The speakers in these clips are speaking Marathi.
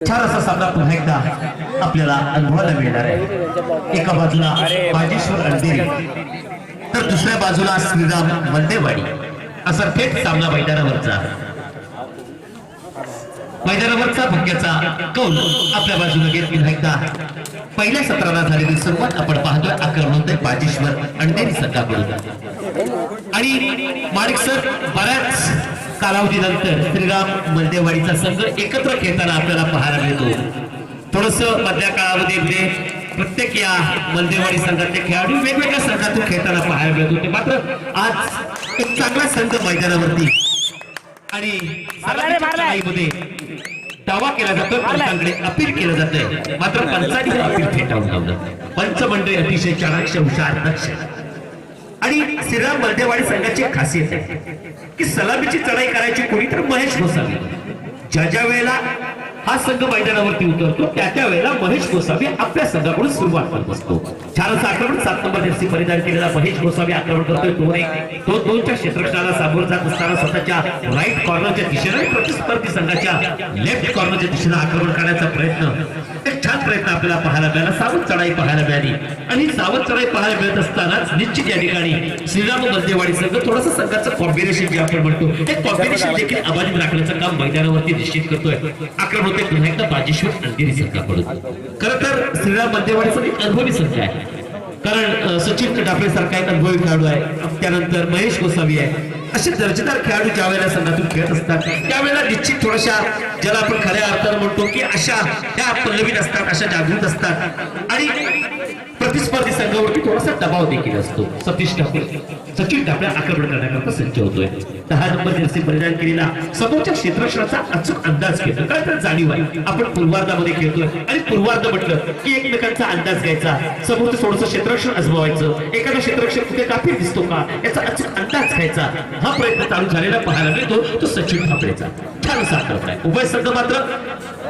छान असा सामना पुन्हा एकदा आपल्याला अनुभवायला मिळणार आहे। एका बाजूला बाजेश्वर अंधेरी तर दुसऱ्या बाजूला श्रीराम मल्लेवाडी असा थेट सामना मैदानावरचा भक्याचा कौल आपल्या बाजूला घेत पुन्हा एकदा पहिल्या सत्राला झालेली सुरुवात आपण पाहतोय। आक्रमण बाजेश्वर अंधेरी संघाकडून आणि माणिक सर बऱ्याच कालावधीनंतर श्रीराम मल्लेवाडीचा संघ एकत्र खेळताना आपल्याला पाहायला मिळतो। थोडस मधल्या काळामध्ये प्रत्येक या मल्लेवाडी संघातले खेळाडू वेगवेगळ्या संघातून खेळताना पाहायला मिळत होते। मात्र आज एक चांगला संघ मैदानावरती आणि मध्ये दावा केला जातो, पंचांकडे अपील केलं जातंय। मात्र पंचांनी अपील फेटाळून लावलं। पंच मंडळी अतिशय चाणाक्ष हुशार दक्ष आणि श्रीराम मल्लेवाडी संघाची खासियत आहे की सलामीची चढाई करायची कोणी तर महेश गोसावी। ज्या वेळेला हा संघ मैदानावरती उतरतो त्या वेळेला महेश गोसावी आपल्या संघाकडून सुरुवात करत असतो। छान असं आक्रमण 7 नंबर जर्सी परिधान केलेला महेश गोसावी आक्रमण करतोय। दोनच्या क्षेत्ररक्षणाला सामोरं जात असताना स्वतःच्या राईट कॉर्नरच्या दिशेने प्रतिस्पर्धी संघाच्या लेफ्ट कॉर्नरच्या दिशेने आक्रमण करण्याचा प्रयत्न, एक छान प्रयत्न आपल्याला पाहायला मिळाला। सावध चढाई पाहायला मिळाली आणि सावध चढाई पाहायला मिळत असतानाच निश्चित या ठिकाणी श्रीराम मल्लेवाडी संघ थोडंसं संघाचं कॉम्बिनेशन जे आपण म्हणतो ते कॉम्बिनेशन देखील अबाधित राखण्याचं काम मैदानावरती निश्चित करतोय। आक्रमण होते पुन्हा एकदा बाजेश्वर अंधेरी संघाकडून। खरं तर श्रीराम मल्लेवाडीचा एक अनुभवी संघ आहे, कारण सचिन कटापे सारखा एक अनुभवी खेळाडू आहे, त्यानंतर महेश गोसावी आहे। असे दर्जेदार खेळाडू ज्या वेळेला संघातून खेळत असतात त्यावेळेला निश्चित थोड्याशा ज्याला आपण खऱ्या अर्थानं म्हणतो की अशा त्या पल्लवीत असतात, अशा जागृत असतात आणि प्रतिस्पर्धी संघावरती थोडासा दबाव देखील असतो। सचिन ठाकरे आक्रमण करण्याकरता सज्ज होतोय। 10 नंबर जर्सी परिधान केलेला समोरच्या क्षेत्ररक्षणाचा अचूक अंदाज घेतो, काय तर जाणीव आहे। आपण पूर्वार्धामध्ये खेळतोय आणि पूर्वार्ध म्हटलं की एकमेकांचा अंदाज घ्यायचा, समोरचं थोडंसं क्षेत्ररक्षण अजमावायचं, एखादा क्षेत्ररक्षण कुठे कापीर दिसतो का याचा अचूक अंदाज घ्यायचा, हा प्रयत्न चालू झालेला पाहायला मिळतो तो सचिन ठाकरेचा। छान असा आक्रमण आहे। उभय संघ मात्र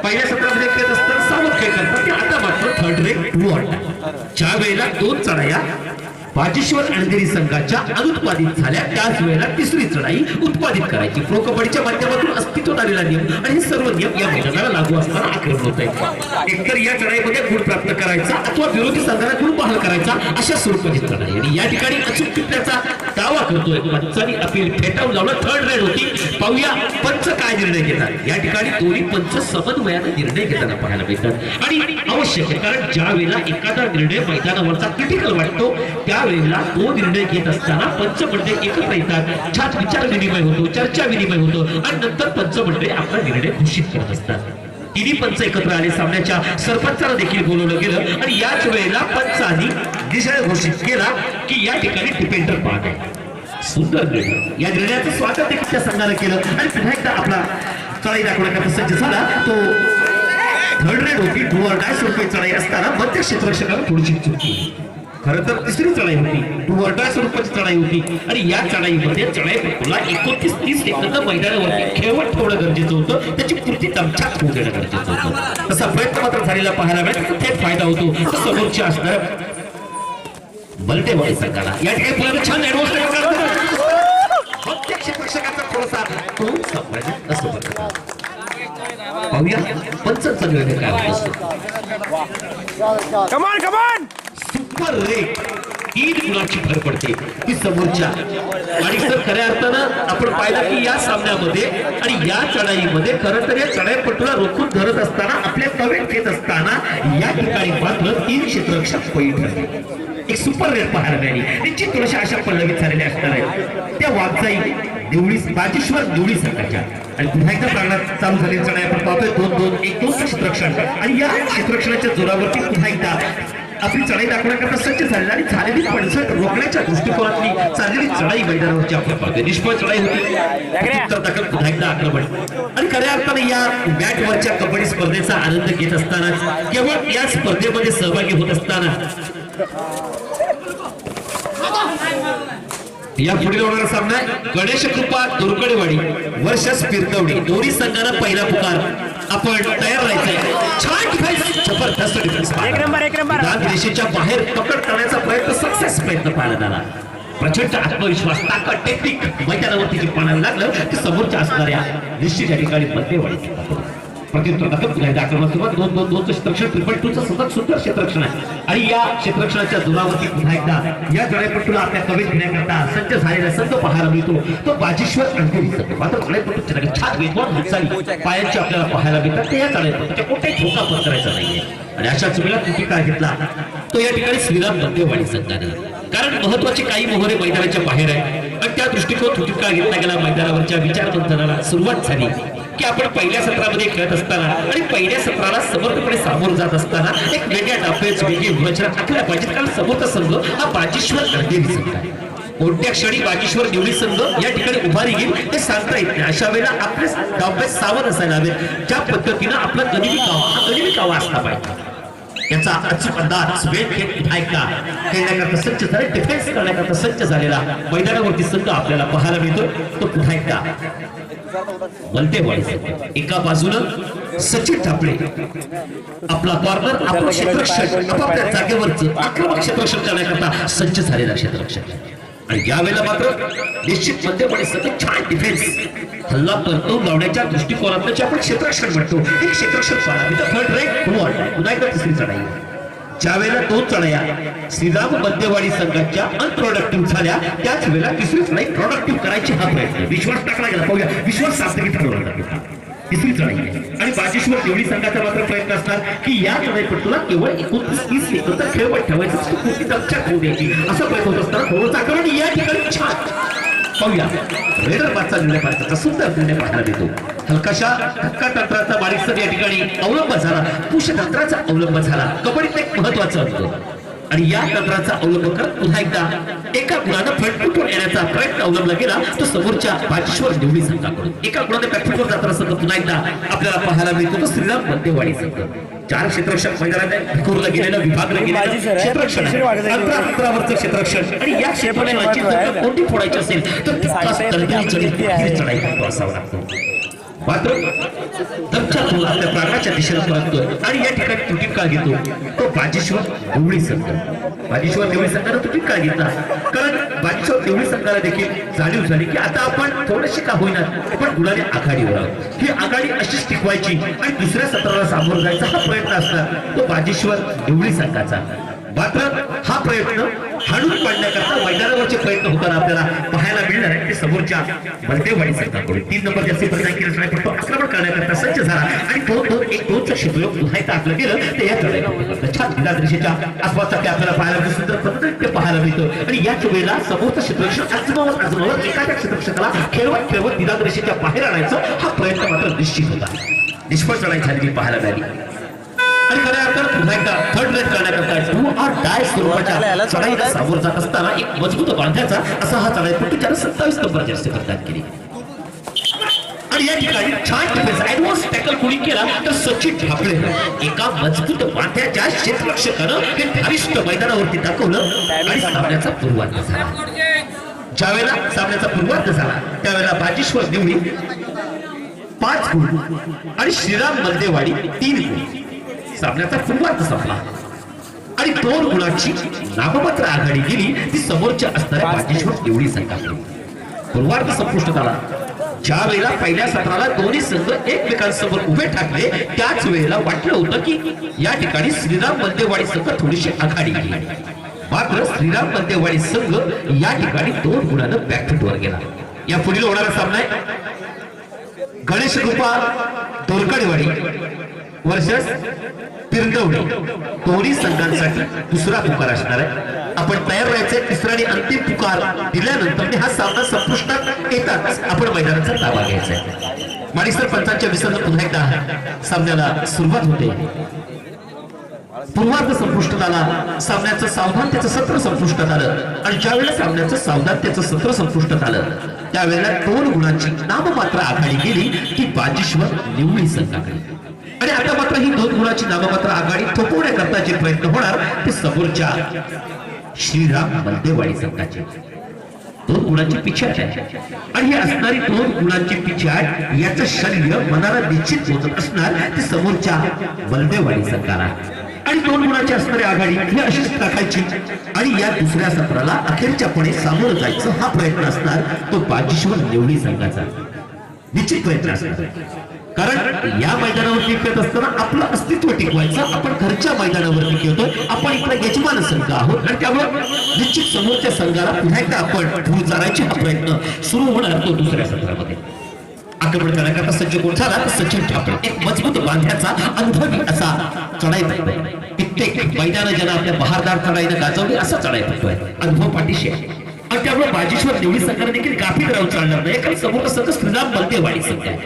पहिल्या सत्रामध्ये खेळत असताना सावध खेळ करतात की आता मात्र थर्ड रेट टू ऑन ज्या वेळेला 2 चढाया बाजेश्वर अंधेरी संघाच्या अनुत्पादित झाल्या त्याच वेळेला तिसरी चढाई उत्पादित करायची। प्रो कबड्डीच्या माध्यमातून अस्तित्वात आलेला नियम आणि हे सर्व नियम या मैदानाला लागू असताना आक्रमण होत आहे। एकतर या चढाईमध्ये गुण प्राप्त करायचा अथवा विरोधी संघाला गुण बहाल करायचा अशा स्वरूपाची चढाई आणि या ठिकाणी अचूक टिपण्याचा दावा करतोय। पंचांनी अपील फेटाळून लावलं। थर्ड रेड होती। पाहूया पंच काय निर्णय घेतात। या ठिकाणी दोन्ही पंच समन्वयाने निर्णय घेताना पाहायला मिळतात आणि आवश्यक आहे, कारण ज्या वेळेला एखादा निर्णय मैदानावरचा क्रिटिकल वाटतो त्यावेळेला तो निर्णय घेत असताना पंच मंडळी एकत्र येतात, छान विचार विनिमय होतो, चर्चा विनिमय होतो आणि नंतर पंच मंडळी आपला निर्णय घोषित करत असतात। तिन्ही पंच एकत्र आले। सामन्याच्या सरपंचाला देखील बोलवलं गेलं आणि याच वेळेला पंचांनी निर्णय घोषित केला की या ठिकाणी डिपेंडर पार्ट आहे। सुंदर निर्णय, या निर्णयाचं स्वागत देखील त्या संघानं केलं आणि पुन्हा एकदा आपला चढाई दाखवण्याकरता सज्ज झाला। तो थर्ड रेड होती। टू ऑर डाय स्वरूपाची चढाई असताना मध्य क्षेत्ररक्षकाला थोडीशी चूक केली। खरं तर तिसरी चढाई होती, टू ऑर डाय स्वरूपाची चढाई होती आणि या चढाईमध्ये चढाईपटूला 29-30 सेकंद मैदानावरती खेळवत ठेवणं गरजेचं होतं, त्याची पूर्ती दमछाक होऊ देणं गरजेचं होतं। तसा प्रयत्न मात्र झालेला पाहायला मिळाला, थेट फायदा होतो समोरच्या असणार मल्लेवाडी संघाला। या ठिकाणी पुन्हा छान ऍडव्हान्स क्षेत्ररक्षकाचा थोडासा तो संभाजी असं पाहूया पंचांचा निर्णय काय असतो। सुपर रेट 3 गुणांची भर पडते ती समोरच्या आणि सर खऱ्या अर्थानं आपण पाहिलं की या सामन्यामध्ये आणि या चढाईमध्ये खरं तर या चढाईपटूला रोखून धरत असताना आपल्या कवेत घेत असताना या ठिकाणी मात्र 3 क्षेत्ररक्षक पैठ ठरले। एक सुपर रेट पाहायला मिळाली। निश्चित थोड्याशा अशा पल्लवीत झालेल्या असणार आहेत त्या वाघजाई देवळी बाजेश्वर देवळी संघाच्या आणि पुन्हा एकदा प्रांगणात चालू झालेली चढाई आपण पाहतोय 2-2-1-2 क्षेत्ररक्षण आणि या क्षेत्ररक्षणाच्या जोरावरती पुन्हा एकदा आपली चढाई दाखवण्याकरता सज्ज झालेला आणि झालेली पडझड रोखण्याच्या दृष्टिकोनातली चाललेली चढाई मैदानावरची आपण पाहतोय। निष्फळ चढाई होती, उत्तर पुन्हा एकदा आक्रमण आणि खऱ्या अर्थाने या बॅटवरच्या कबड्डी स्पर्धेचा आनंद घेत असतानाच केवळ या स्पर्धेमध्ये सहभागी होत असताना या पुढील होणारा सामना गणेश कृपा दुर्गडवाडी वर्षस पिरकवडी दोन्ही संघांना पहिला पुकार। आपण तयार राहायचंय। छान डिफेन्स, जबरदस्त डिफेन्स, एक नंबर देशाच्या बाहेर पकड करण्याचा प्रयत्न पाहायला झाला। प्रचंड आत्मविश्वास, ताकद, टेक्निक मैदानावरती जे पाहायला लागलं ते समोरच्या असणाऱ्या निश्चित या ठिकाणी मल्लेवाडी प्रत्युत्तर दाखल पुन्हा एकदा आक्रमणासोबत 2-2-2चं क्षेत्ररक्षण 2-2चं सतत सुंदर क्षेत्ररक्षण आहे आणि या क्षेत्ररक्षणाच्या जोरावरती पुन्हा एकदा या जळाईपट्टूला आपल्या कवेत घेण्याकरता सज्ज झालेला संघ पाहायला मिळतो तो बाजीश्वर अंधेरी संघ. मात्र जळाईपट्टूच्या छान वेगवान हालचाली पायांची आपल्याला पाहायला मिळतात. ते या जळाईपट्टूच्या कोणत्याही धोका पत्करायचा नाहीये आणि अशाच वेळेला तुटी काय घेतला तो या ठिकाणी श्रीराम बंदेवाडी संघाने. कारण महत्वाचे काही मोहरे मैदानाच्या बाहेर आहे आणि त्या दृष्टिकोन तुटका घेतला गेला. मैदानावरच्या विचारमंथनाला सुरुवात झाली की आपण पहिल्या सत्रामध्ये खेळत असताना आणि पहिल्या सत्राला समर्थपणे सामोरं जात असताना एक वेगळ्या डापेच वेगळी रचना आखल्या पाहिजेत. कारण समोरचा संघ हा बाजीश्वर अंधेरी संघ आहे. कोणत्या क्षणी बाजीश्वर निवडी संघ या ठिकाणी उभारी घेईल हे सांगता येत नाही. अशा वेळेला आपले डावपेच सावध असायला हवे. ज्या पद्धतीनं आपला गनिमी कावा असला पाहिजे याचा अचूक अंदाज वेळ खेळण्याकरता सज्ज झाले. डिफेन्स करण्याकरता सज्ज झालेला मैदानावरती संघ आपल्याला पाहायला मिळतो. तो पुन्हा एकदा बलतेवाडी एका बाजूनं सचिन ठापळे आपला कॉर्नर आपलं क्षेत्ररक्षण आपापल्या जागेवरच आक्रमक क्षेत्ररक्षण करण्याकरता सज्ज झालेला क्षेत्ररक्षण आणि यावेळेला मात्र निश्चित मध्यपणे सतत छान डिफेन्स हल्ला परतून लावण्याच्या दृष्टिकोनातलं जे आपण क्षेत्ररक्षण म्हणतो हे क्षेत्ररक्षण थर्ड रेट पुन्हा एकदा तिसरी चढाई. ज्या वेळेला 2 चढाया श्रीराम बंदेवाडी संघाच्या अनप्रोडक्टिव्ह झाल्या त्याच वेळेला तिसरी चढाई प्रोडक्टिव्ह करायची हा प्रयत्न विश्वास टाकला गेला. पाहूया विश्वास सार्थकी ठरवला तिसरी चढाई आणि बाजीश्वर निवडी संघाचा मात्र प्रयत्न असणार की या चढाईपट्टूला केवळ 29-30 एकत्र खेळवत ठेवायचं कुठली दक्षता ठेवू द्यायची असा प्रयत्न होत असताना थोडं आक्रमण या ठिकाणी छान पाहूया. रेडर पाचचा निर्णय पाहण्याचा सुंदर निर्णय पाहायला मिळतो. हलकाशा धक्का तंत्राचा बारीकसर या ठिकाणी अवलंब झाला. पुष तंत्राचा अवलंब झाला. कबड्डीत एक महत्वाचं अंक आणि या तंत्राचा अवलंब करत पुन्हा एकदा एका गुणानं फटफुटून येण्याचा प्रयत्न अवलंबला गेला तो समोरच्या बाजीश्वर निवडी संघाकडून. एका गुणाने फटफुटून जाताना संघ पुन्हा एकदा आपल्याला पाहायला मिळतो तो श्रीराम बंदेवाडी संघ. 4 क्षेत्ररक्षक मैदानात विखुरलं गेलेलं विभागलं गेलेलं क्षेत्ररक्षण अंतरावरचं क्षेत्ररक्षण आणि या क्षेत्ररक्षणाची जर कोणती फोडायची असेल तर चढाई असावा लागतो. मात्र दमचा तोल आपल्या प्राणाच्या दिशेला परततोय आणि या ठिकाणी तुटीत काळ घेतो तो बाजीश्वर निवडी संघ. बाजीश्वर निवडी संघानं तुटीत काळ घेतला कारण बाजीश्वर निवडी संघाला देखील जाणीव झाली की आता आपण थोडीशी का होईना पण गुणाने आघाडीवर आहोत. ही आघाडी अशीच टिकवायची आणि दुसऱ्या सत्राला सामोरं जायचा हा प्रयत्न असणार तो बाजीश्वर निवडी संघाचा. मात्र हा प्रयत्न हाणून पाडण्याकरता मैदानावरचे प्रयत्न होताना आपल्याला पाहायला मिळणार आहे ते समोरच्या बलदेवाडी संघाकडून. 3 नंबर जास्ती प्रदान केलं पण तो आक्रमण करण्याकरता सज्ज झाला आणि 2-2-1-2चं क्षेत्रयोग पुन्हा टाकलं गेलं ते या चढाईपट्टूला छान दिलादृशीच्या आसपासचा आपल्याला पाहायला सुंदर पद्धतीने पाहायला मिळतं आणि याच वेळेला समोरचं क्षेत्ररक्षण आजमावत एखाद्या क्षेत्ररक्षकाला खेळवत दिलादृशीच्या बाहेर आणायचं हा प्रयत्न मात्र निश्चित होता. निष्फळ चढाई झालेली पाहायला मिळाली आणि खऱ्या अर्थानं पुन्हा एकदा थर्ड रेट करण्याकरता डू ऑर डाय स्वरूपाच्या चढाईला सामोरं जात असताना एक मजबूत बांधायचा असा हा चढाईपट्टू ज्यानं 27 नंबर जर्सी प्रदान केली आणि या ठिकाणी छान डिफेन्स ऍडव्हान्स टॅकल कोणी केला तर सचिन ठाकरे एका मजबूत बांध्याच्या क्षेत्ररक्षकानं हे धारिष्ट मैदानावरती दाखवलं आणि सामन्याचा पूर्वार्ध झाला. ज्यावेळेला सामन्याचा पूर्वार्ध झाला त्यावेळेला बाजीश्वर निवडी 5 गुण आणि श्रीराम बंदेवाडी 3 गुण. सामन्याचा पूर्वार्ध संपला आणि 2 गुणांची नाममात्र आघाडी गेली ती समोरच्या असणाऱ्या बाजीश्वर निवडी संघाकडे. पूर्वार्ध संपुष्टात आला. ज्या वेळेला पहिल्या सत्राला दोन्ही संघ एकमेकांसमोर उभे ठाकले त्याच वेळेला वाटलं होतं की या ठिकाणी श्रीराम बंदेवाडी संघ थोडीशी आघाडी गेली. मात्र श्रीराम बंदेवाडी संघ या ठिकाणी 2 गुणानं बॅकफुटवर गेला. या पुढील होणारा सामना आहे गणेश कृपा दोरकडेवाडी वर्सेस पिरगवडी. दोन्ही संघांसाठी दुसरा पुकार असणार आहे. आपण तयार व्हायचे. तिसरा आणि अंतिम पुकार दिल्यानंतर हा सामना संपुष्टात येताच आपण मैदानाचा ताबा घ्यायचा आहे. माणिसर पंचांच्या विसर्जन पुन्हा एकदा सामन्याला सुरुवात होते. पूर्वार्ध संपुष्टात आला. सामन्याचं सावधानतेचं सत्र संपुष्टात आलं आणि ज्यावेळेला सामन्याचं सावधानतेचं सत्र संपुष्टात आलं त्यावेळेला 2 गुणांची नाममात्र आघाडी गेली ती बाजीश्वर निवडी संघाकडे. आणि आता मात्र ही 2 गुणाची नाममात्र आघाडी थोपवण्याकरता जे प्रयत्न होणार ते समोरच्या श्रीराम बंदेवाडी संघाचे. 2 गुणांची पिछाट आहे आणि ही असणारी 2 गुणांची पिछाट याचं शल्य मनाला निश्चित होत असणार ते समोरच्या बंदेवाडी संघाला. आणि 2 गुणाची असणारी आघाडी ही अशीच टाकायची आणि या दुसऱ्या सत्राला अखेरच्यापणे सामोरं जायचं हा प्रयत्न असणार तो बाजीश्वर निवडी संघाचा. निश्चित प्रयत्न असणार. कारण या मैदानावरती खेळत असताना आपलं अस्तित्व टिकवायचं. आपण घरच्या मैदानावरती खेळतोय, आपण इकडे यजमान संघ आहोत आणि त्यामुळे निश्चित समोरच्या संघाला पुन्हा एकदा आपण धूळ चारायची हा प्रयत्न सुरू होणार तो दुसऱ्या सत्रामध्ये. आक्रमण करण्याकरता सज्ज कोण झाला तर सचिन ठाकरे. एक मजबूत बांध्याचा अनुभवी असा चढाई पडतोय. कित्येक मैदान ज्याला आपल्या बहारदार चढाईनं गाजवली असा चढाई पडतोय. अनुभव पाठीशी आहे आणि त्यामुळे बाजीश्वर निवडी संघाने देखील गाफील राहून चालणार नाही. कारण समोर संघ श्रीराम बलदेवाडी संघ आहे.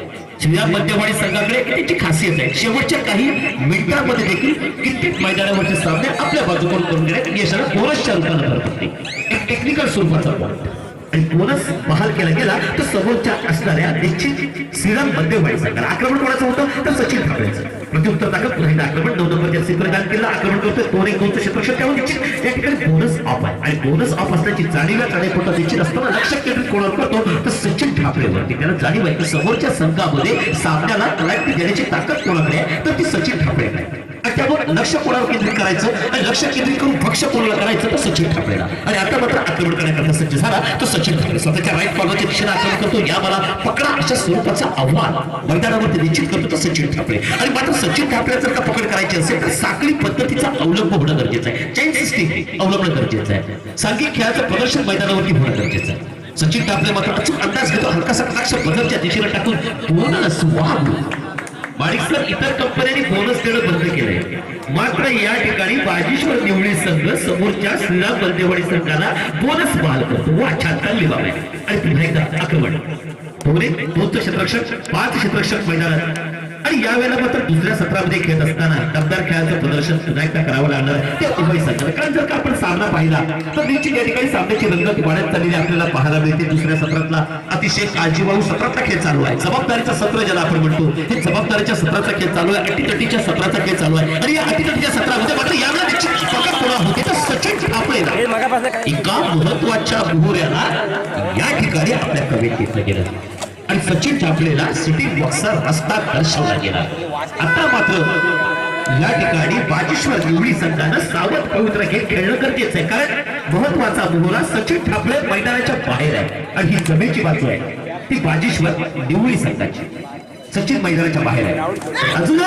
श्रीराम बलदेवाडी संघाकडे त्याची खासियत आहे, शेवटच्या काही मिनिटांमध्ये देखील कित्येक मैदानावरचे सामने आपल्या बाजूकडून करून घेण्यात यशाला बोनसच्या रूपाने भर पडते. एक टेक्निकल स्वरूपाचा पॉईंट आणि बोनस बहाल केला गेला तर समोरच्या असणाऱ्या निश्चित श्रीराम बलदेवाडी संघाला आक्रमण कोणाचं होतं तर सचिन ठाकरेंचं. प्रत्युत्तर दाखल पुन्हा आक्रमण 9 नंबरच्या सिंक्रदान केला. आक्रमण करतोय 2-1 क्षेत्ररक्षक त्यामुळे निश्चित या ठिकाणी बोनस ऑफ आहे आणि बोनस ऑफ असल्याची जाणीव चढाईपट्टा निश्चित असताना लक्ष केंद्रित कोणावर करतो तर सचिन ठाकरेवरती. त्याला जाणीव आहे की समोरच्या संघामध्ये सामन्याला कलाक्ती देण्याची ताकद कोणाकडे आहे तर ती सचिन ठाकरे आहे. त्यामुळे लक्ष कोणावर केंद्रित करायचं आणि लक्ष केंद्रित करून भक्ष कोणाला करायचं तर सचिन ठाकरेला. आणि आता मात्र आक्रमण करण्याकरता सज्ज झाला तो सचिन ठाकरे स्वतःच्या राईट कॉर्नरच्या दिशेने आक्रमण करतो. या मला पकडा अशा स्वरूपाचं आव्हान मैदानावरती निश्चित करतो तो सचिन ठाकरे. आणि मात्र सचिन ठाकरे जर का पकड करायची असेल तर साखळी पद्धतीचा अवलंब होणं गरजेचं आहे. चेन सिस्टीम अवलंबणं गरजेचं आहे. सांघिक खेळाचं प्रदर्शन मैदानावरती होणं गरजेचं आहे. सचिन ठाकरे मात्र अचूक अंदाज घेतो. हलकासा कटाक्ष बदलच्या दिशेला टाकून बोनस माणिक सर इतर कंपन्यांनी बोनस देणं बंद केलंय. मात्र या ठिकाणी बाजीश्वर निवडी संघ समोरच्या श्रीराम बलदेवाडी संघाला बोनस बहाल करतो. वा छान चालली बाबा. आणि पुन्हा एकदा आक्रमण 2 क्षेत्ररक्षक 5 क्षेत्ररक्षक मैदानात. आणि यावेळेला मात्र दुसऱ्या सत्रामध्ये खेळत असताना दमदार खेळाचं प्रदर्शन पुन्हा एकदा करावं लागणार ते उभय संघाला. कारण जर का आपण सामना पाहिला तर निश्चित या ठिकाणी सामन्याची रंगत वाढत चाललेली आपल्याला पाहायला मिळते. दुसऱ्या सत्रातला अतिशय काळजीवाहू सत्राचा खेळ चालू आहे. जबाबदारीचा सत्र ज्याला आपण म्हणतो हे जबाबदारीच्या सत्राचा खेळ चालू आहे. अटीतटीच्या सत्राचा खेळ चालू आहे. आणि या अटीतटीच्या सत्रामध्ये मात्र यावेळेला निश्चित पकड कोणा होते तर सचिन ठाकरेला एका महत्वाच्या मुहूर्ताला या ठिकाणी आपल्या कवेत घेतलं गेलं आणि सचिन ठाकरेला सिटी बॉक्सचा रस्ता दर्शवला गेला. आता मात्र या ठिकाणी बाजीश्वर निवडी संघानं सावध पवित्र खेळ खेळणं गरजेचं आहे. कारण महत्वाचा मुहूर्त सचिन ठाकरे मैदानाच्या बाहेर आहे आणि ही जमेची बाजू आहे ती बाजीश्वर निवडी संघाची. सचिन मैदानाच्या बाहेर आहे. अजून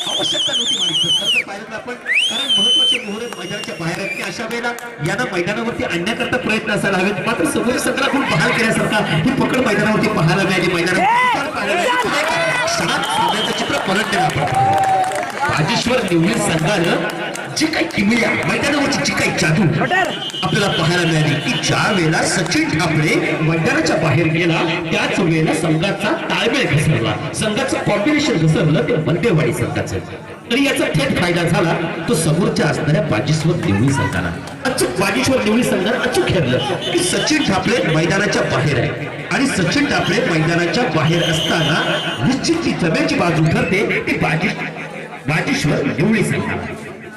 आवश्यकता नव्हती माणिक पाहिलं आपण. कारण महत्वाचे मुहूर्त मैदानाच्या बाहेर आहेत की अशा वेळेला यांना मैदानावरती आणण्याकरता प्रयत्न असायला हवेत. मात्र समोर संघाला खूप बहाल केल्यासारखा ही पकड मैदानावरती पाहायला मिळाली. मैदानात चित्र पलटलेलं बाजीश्वर निवडी संघानं जी काही किमया मैदानावरची जी काही जादू आपल्याला पाहायला मिळाली की ज्या वेळेला सचिन ठाकरे मैदानाच्या बाहेर गेला त्याच वेळेला संघाचा ताळमेळ घसरला. संघाचं कॉम्बिनेशन घसरलं ते बलदेवाडी संघाचं. तरी याचा थेट फायदा झाला तो समोरच्या असणाऱ्या बाजीश्वर निवडी संघाला. अचूक बाजीश्वर निवडी संघानं अचूक ठरलं की सचिन ठाकरे मैदानाच्या बाहेर आहे आणि सचिन ठाकरे मैदानाच्या बाहेर असताना निश्चित ती जमेची बाजू ठरते ती बाजीश्वर निवडी संघाला.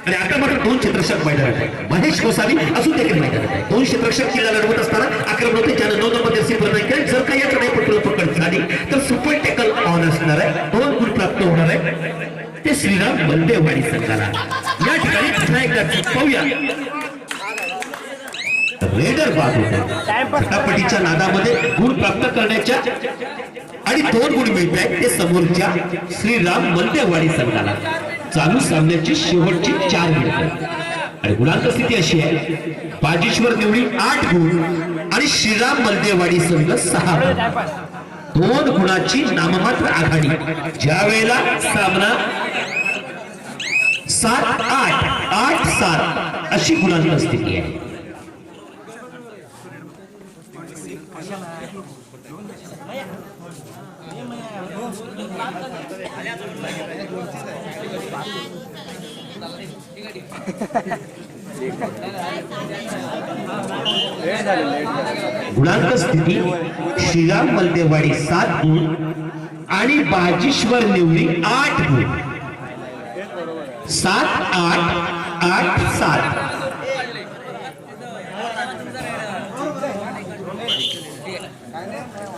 आणि आता मात्र 2 क्षेत्ररक्षक मैदानात आहे. महेश गोसावी अजून देखील मैदानात आहे. 2 क्षेत्ररक्षक किल्ला लढवत असताना आक्रमण होते ज्यानं 9 नंबर सिंक्रदान. जर का या चढाईपट्टीला पकड झाली तर सुपर टॅकल ऑन असणार आहे. 2 गुण प्राप्त होणार आहे ते श्रीराम बलदेवाडी संघाला. या ठिकाणी पुन्हा एकदा पाहूया रेडर बाद होतो. पटापटीच्या नादामध्ये गुण प्राप्त करण्याच्या आणि 2 गुण मिळत आहेत ते समोरच्या श्रीराम बलदेवाडी संघाला. चालू सामन्याची शेवटची 4 मिनिटं आणि गुणांक स्थिती अशी आहे बाजीश्वर निवडी 8 गुण आणि श्रीराम बलदेवाडी संघ 6 गुण. 2 गुणाची नाममात्र आघाडी. ज्या वेळेला सामना 7-8 8-7 अशी गुणांक स्थिती आहे. गुणांक स्थिती श्रीराम बलदेवाडी 7 गुण आणि बाजीश्वर निवडी 8 गुण. 7-8 8-7.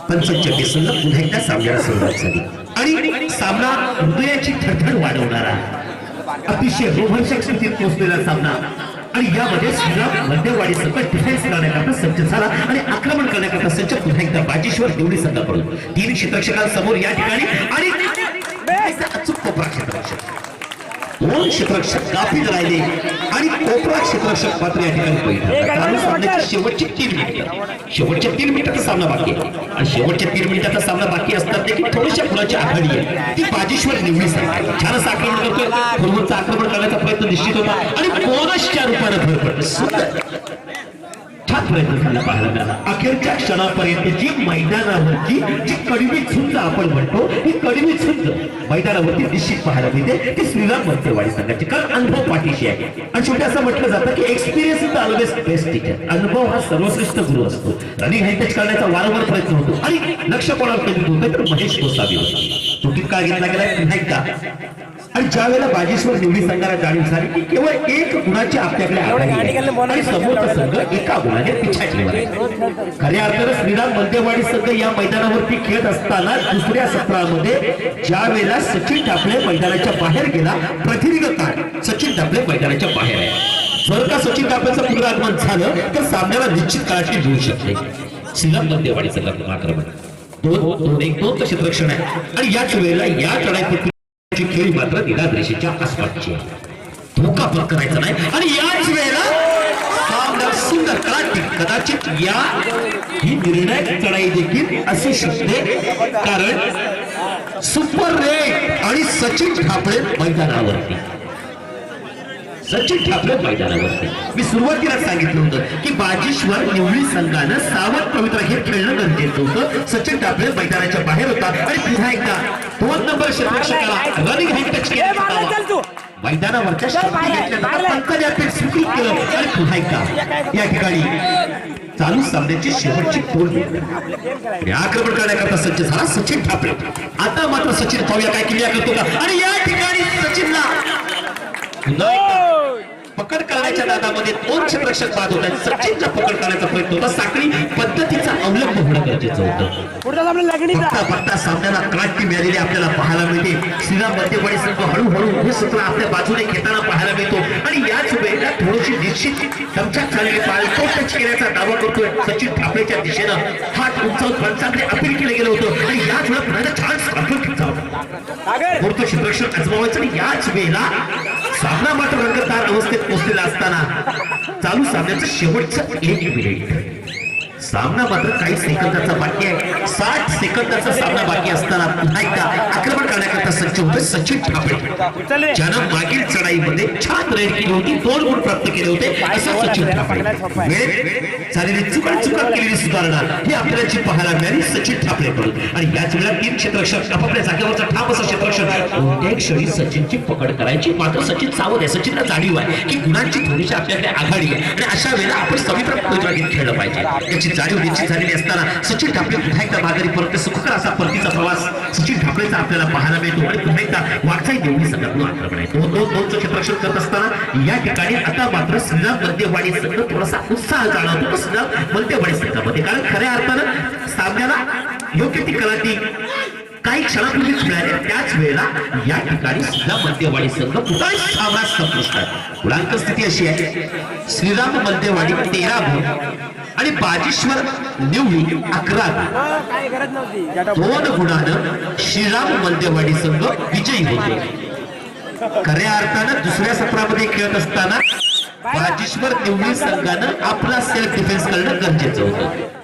पंचमच्या संघ पुन्हा एकदा सामन्याला सुरुवात झाली आणि सामना हृदयाची धडधड वाढवणारा अतिशय रोमांचक स्थितीत पोहोचलेला सामना आणि यामध्ये श्रीराम मध्यवाडी संघ डिफेन्स करण्याकरता सज्ज झाला आणि आक्रमण करण्याकरता सज्ज पुन्हा एकदा बाजीश्वर देवळी संघाकडून 3 क्षेत्ररक्षकांसमोर या ठिकाणी आणि अचूक कोपरा क्षेत्ररक्षक 2 क्षेत्ररक्षक काफी राहिले आणि कोपरा क्षेत्ररक्षक मात्र या ठिकाणी चालू सामन्याची शेवटची 3 मिनिटं शेवटच्या 3 मिनिटाचा सामना बाकी आहे आणि शेवटच्या 3 मिनिटाचा सामना बाकी असतात देखील थोड्याशा फुलाची आघाडी आहे ती बाजीश्वर निवडी छान असं आक्रमण करतोय पूर्वचं आक्रमण करण्याचा प्रयत्न निश्चित होता आणि बोनसच्या रूपाने भर पडते सुंदर छान प्रयत्न झाला पाहायला मिळाला अखेरच्या क्षणापर्यंतची मैदानावरची जी कडवी झुंज आपण म्हणतो ही कडवी झुंज मैदानावरती निश्चित पाहायला मिळते ती श्रीराम मध्यवाडी संघाची कारण अनुभव पाठीशी आहे आणि शेवटी असं म्हटलं जातं की experience is always best teacher अनुभव हा सर्वश्रेष्ठ गुरु असतो रनिंग हँडटच करण्याचा वारंवार प्रयत्न होतो आणि लक्ष कोणावर केंद्रित होतं तर महेश गोसावी होतो सुट्टीत काळ घेतला गेला पुन्हा एकदा आणि ज्या वेळेला बाजीश्वर निवडी संघाला जाणीव झाली की केवळ 1 गुणाची आपल्याकडे आघाडी आणि समोरचा संघ एका गुणाने पिछाडीवर आहे खऱ्या अर्थानं श्रीराम मध्यवाडी संघ या मैदानावरती खेळत असताना दुसऱ्या सत्रामध्ये ज्या वेळेला सचिन ठाकरे मैदानाच्या बाहेर गेला प्रदीर्घ काळ सचिन ठाकरे मैदानाच्या बाहेर आहे जर का सचिन ठाकरेचं पुनरागमन झालं तर सामन्याला निश्चित काळाची घेऊ शकते श्रीराम मध्यवाडी संघाचं आक्रमण 2-1 क्षेत्ररक्षण आहे आणि याच वेळेला या चढाई खेळी मात्र निराद्रेषेच्या आसपासची धोका पत्करायचा नाही आणि याच वेळेला सुंदर कदाचित या ही निर्णायक चढाई देखील असू शकते कारण सुपर रेट आणि सचिन ठाकरे मैदानावरती मी सुरुवातीला सांगितलं होतं की बाजीश्वर निवडी संघानं सावध पवित्र हे खेळणं गरजेचं होतं सचिन ठाकरे मैदानाच्या बाहेर होता आणि पुन्हा एकदा 2 नंबर क्षेत्ररक्षकाला रनिंग हँड टच केला मैदानावरच्या शक्ती घेतल्यानंतर पंकजाने स्वीकृत केलं आणि पुन्हा एकदा या ठिकाणी चालू सामन्याची शेवटची 2 मिनिटं आक्रमण करण्याकरता सज्ज झाला सचिन ठाकरे आता मात्र सचिन पाहूया काय क्रिया करतो का आणि या ठिकाणी सचिनला पकड करण्याच्या नादामध्ये 2 क्षेत्ररक्षक बाद होतात सचिनचा पकड करण्याचा प्रयत्न होता साखळी पद्धतीचा अवलंब होणं गरजेचं होतं बघता सामन्याला क्रांती मिळालेली आपल्याला पाहायला मिळते श्रीराम मध्यवाडी संघ हळूहळू हे सत्र आपल्या बाजूने घेताना पाहायला मिळतो आणि याच वेळेला थोडीशी निश्चित दमछाक झालेली पाळतो टच केल्याचा दावा करतोय सचिन ठाकरेच्या दिशेनं हात उंचावून पंचाकडे अपील केलं गेलं होतं आणि याच वेळेला पुन्हा चान्स क्षेत्ररक्षक आजमावायचं आणि याच वेळेला सामना मात्र रंगतदार अवस्थेत पोहोचलेला असताना चालू सामन्याचं शेवटचं 1 मिनिट सामना मात्र काही सेकंदाचा बाकी आहे 60 सेकंदाचा सामना बाकी असताना पुन्हा एकदा आक्रमण करण्याकरता सज्ज होते सचिन ठाकरे ज्यानं मागील चढाईमध्ये छान रेड केली होती 2 गुण प्राप्त केले होते असं सचिन ठाकरे झालेली चुका केलेली सुधारणा ही आपल्याला जी पाहायला मिळाली सचिन ठाकरेकडून आणि याच वेळेला 3 क्षेत्ररक्षक आपापल्या जागेवरचा ठाम असा क्षेत्ररक्षक कोणत्याही क्षणी सचिनची पकड करायची मात्र सचिन सावध आहे सचिनला जाणीव आहे की गुणांची थोडीशी आपल्याकडे आघाडी आहे आणि अशा वेळेला आपण सवित्र पवित्र खेळलं पाहिजे याची जाणीव निश्चित झालेली असताना सचिन ठाकरे पुन्हा एकदा माघारी परत सुखकर असा परतीचा प्रवास सचिन ठाकरेचा आपल्याला पाहायला मिळतो आणि पुन्हा एकदा वाटचाल देवळी संघाकडून आक्रमण आहे 2-2 क्षेत्ररक्षण करत असताना या ठिकाणी आता मात्र श्रीराम मध्यवाडी संघ थोडासा उत्साह जाणवतो श्रीराम मध्यवाडी संघामध्ये कारण खऱ्या अर्थानं सामन्याला योग्य ती कलाटी काही क्षणापूर्वीच मिळाले त्याच वेळेला या ठिकाणी श्रीराम मध्यवाडी संघ पुन्हा सामना संपुष्टात गुणांक स्थिती अशी आहे श्रीराम मध्यवाडी 13 गुण आणि बाजीश्वर निवडी 11 2 गुणानं श्रीराम मध्यवाडी संघ विजयी होते खऱ्या अर्थानं दुसऱ्या सत्रामध्ये खेळत असताना बाजीश्वर निवडी संघानं आपला सेल्फ डिफेन्स करणं गरजेचं होतं